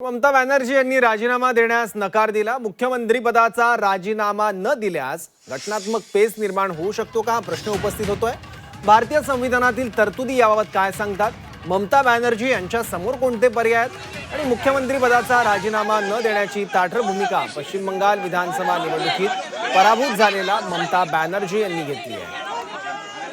ममता बॅनर्जी यांनी राजीनामा देण्यास नकार दिला। मुख्यमंत्री पदाचा राजीनामा न दिल्यास घटनात्मक पेच निर्माण होऊ शकतो का, हा प्रश्न उपस्थित होतोय। भारतीय संविधानातील तरतुदी याबाबत काय सांगतात, ममता बॅनर्जी यांच्या समोर कोणते पर्याय आहेत आणि मुख्यमंत्री पदाचा राजीनामा न देण्याची ताठर भूमिका पश्चिम बंगाल विधानसभा निवडणुकीत पराभूत झालेला ममता बॅनर्जी यांनी घेतली आहे।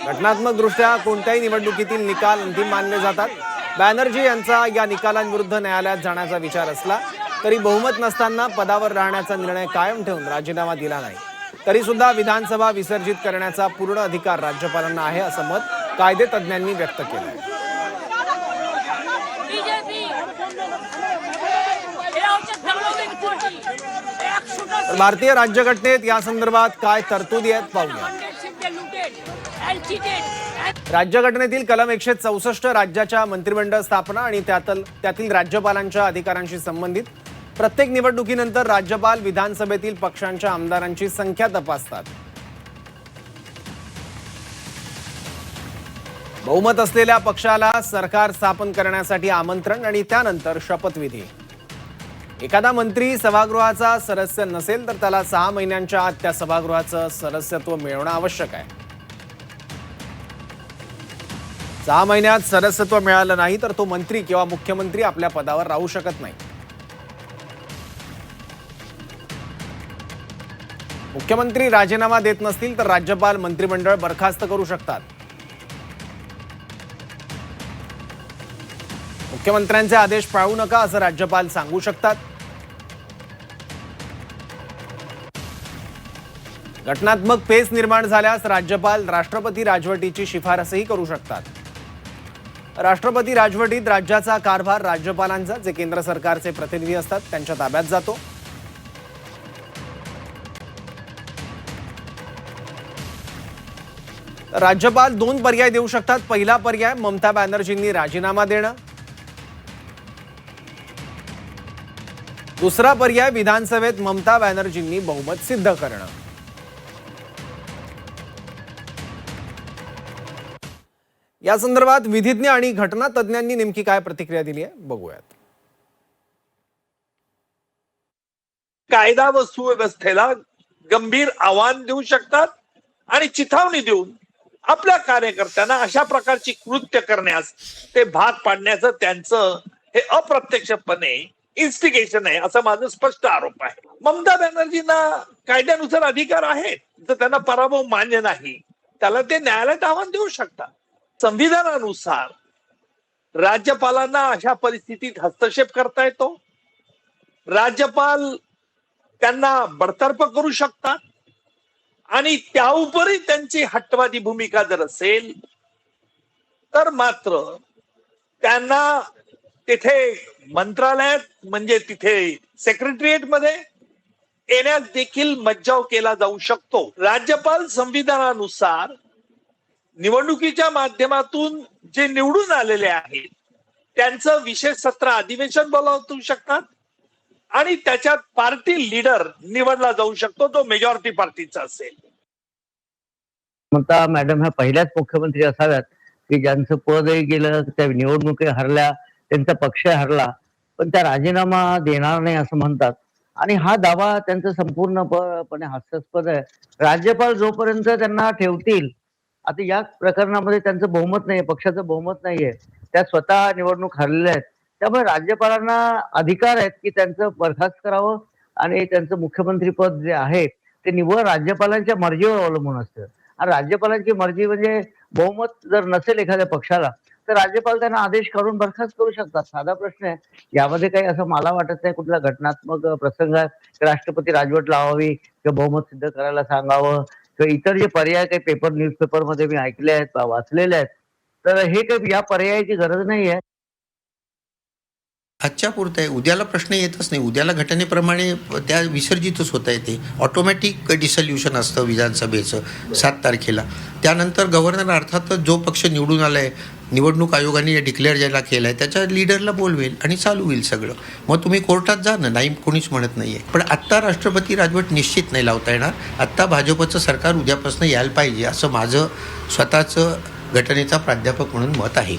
घटनात्मकदृष्ट्या कोणत्याही निवडणुकीतील निकाल अंतिम मानले जातात। बॅनर्जी यांचा या निकालांविरुद्ध न्यायालयात जाण्याचा विचार असला तरी बहुमत नसताना पदावर राहण्याचा निर्णय कायम ठेवून राजीनामा दिला नाही। तरी सुद्धा विधानसभा विसर्जित करण्याचा पूर्ण अधिकार राज्यपालांना आहे, असं मत कायदेतज्ञांनी व्यक्त केलं आहे। भारतीय राज्यघटनेत या संदर्भात काय तरतुदी आहेत पाहूया। राज्यघटनेतील कलम 164 राज्याच्या मंत्रिमंडळ स्थापना आणि त्यातील राज्यपालांच्या अधिकारांशी संबंधित प्रत्येक निवडणुकीनंतर राज्यपाल विधानसभेतील पक्षांच्या आमदारांची संख्या तपासतात। बहुमत असलेल्या पक्षाला सरकार स्थापन करण्यासाठी आमंत्रण आणि त्यानंतर शपथविधी। एखादा मंत्री सभागृहाचा सदस्य नसेल तर त्याला 6 महिन्यांच्या आत त्या सभागृहाचं सदस्यत्व मिळवणं आवश्यक आहे। 6 महिन्यात सदस्यत्व मिळालं नाही तर तो मंत्री किंवा मुख्यमंत्री आपल्या पदावर राहू शकत नाही। मुख्यमंत्री राजीनामा देत नसतील तर राज्यपाल मंत्रिमंडळ बरखास्त करू शकतात। मुख्यमंत्र्यांचे आदेश पाळू नका असं राज्यपाल सांगू शकतात। घटनात्मक पेच निर्माण झाल्यास राज्यपाल राष्ट्रपती राजवटीची शिफारसही करू शकतात। राष्ट्रपती राजवटीत राज्याचा कारभार राज्यपालांचा, जे केंद्र सरकारचे प्रतिनिधी असतात, त्यांच्या ताब्यात जातो। राज्यपाल 2 पर्याय देऊ शकतात। पहिला पर्याय ममता बॅनर्जींनी राजीनामा देणं, दुसरा पर्याय विधानसभेत ममता बॅनर्जींनी बहुमत सिद्ध करणं। या संदर्भात विधिज्ञ आणि घटना तज्ञांनी नेमकी काय प्रतिक्रिया दिली आहे बघूयात। कायदा व सुव्यवस्थेला गंभीर आव्हान देऊ शकतात आणि चिथावणी देऊन आपल्या कार्यकर्त्यांना अशा प्रकारची कृत्य करण्यास ते भाग पाडण्याचं त्यांचं हे अप्रत्यक्षपणे इन्स्टिगेशन आहे, असं माझं स्पष्ट आरोप आहे। ममता बॅनर्जींना कायद्यानुसार अधिकार आहेत, जर त्यांना पराभव मान्य नाही त्याला ते न्यायालयात आव्हान देऊ शकतात। संविधानानुसार राज्यपालांना अशा परिस्थितीत हस्तक्षेप करता येतो। राज्यपाल त्यांना बडतर्फ करू शकतात आणि त्याउपरी त्यांची हट्टवादी भूमिका जर असेल तर मात्र त्यांना तिथे मंत्रालयात म्हणजे तिथे सेक्रेटरिएट मध्ये येण्यास देखील मज्जाव केला जाऊ शकतो। राज्यपाल संविधानानुसार निवडणुकीच्या माध्यमातून जे निवडून आलेले आहेत त्यांचं विशेष सत्र अधिवेशन बोलावू शकतात आणि त्याच्यात पार्टी लीडर निवडला जाऊ शकतो, तो मेजॉरिटी पार्टीचा असेल। ममता मॅडम ह्या पहिल्याच मुख्यमंत्री असाव्यात की ज्यांचं पदही गेलं, त्या निवडणुकी हरल्या, त्यांचा पक्ष हरला, पण त्या राजीनामा देणार नाही असं म्हणतात आणि हा दावा त्यांचा संपूर्णपणे हास्यास्पद आहे। राज्यपाल जोपर्यंत त्यांना ठेवतील, आता या प्रकरणामध्ये त्यांचं बहुमत नाहीये, पक्षाचं बहुमत नाहीये, त्या स्वतः निवडणूक हरलेल्या आहेत, त्यामुळे राज्यपालांना अधिकार आहेत की त्यांचं बरखास्त करावं आणि त्यांचं मुख्यमंत्री पद जे आहे ते निव्वळ राज्यपालांच्या मर्जीवर अवलंबून असतं। आणि राज्यपालांची मर्जी म्हणजे बहुमत जर नसेल एखाद्या पक्षाला तर राज्यपाल त्यांना आदेश काढून बरखास्त करू शकतात। साधा प्रश्न आहे, यामध्ये काही असं मला वाटत नाही कुठला घटनात्मक प्रसंग आहे। राष्ट्रपती राजवट लावावी किंवा बहुमत सिद्ध करायला सांगावं किंवा इतर जे पर्याय काही न्यूजपेपर मध्ये मी ऐकले आहेत, वाचलेले आहेत, तर हे काही या पर्यायाची गरज नाही आहे। आजच्या पुरतं आहे, उद्याला प्रश्न येतच नाही। उद्याला घटनेप्रमाणे त्या विसर्जितच होता येते। ऑटोमॅटिक डिसोल्युशन असतं विधानसभेचं 7 तारखेला। त्यानंतर गव्हर्नर अर्थातच जो पक्ष निवडून आलाय, निवडणूक आयोगाने डिक्लेअर ज्याला केलाय त्याच्या लीडरला बोलवेल आणि चालू होईल सगळं। मग तुम्ही कोर्टात जा ना, नाही कोणीच म्हणत नाहीये। पण आत्ता राष्ट्रपती राजवट निश्चित नाही लावता येणार। आत्ता भाजपचं सरकार उद्यापासून यायला पाहिजे असं माझं स्वतःचं घटनेचा प्राध्यापक म्हणून मत आहे।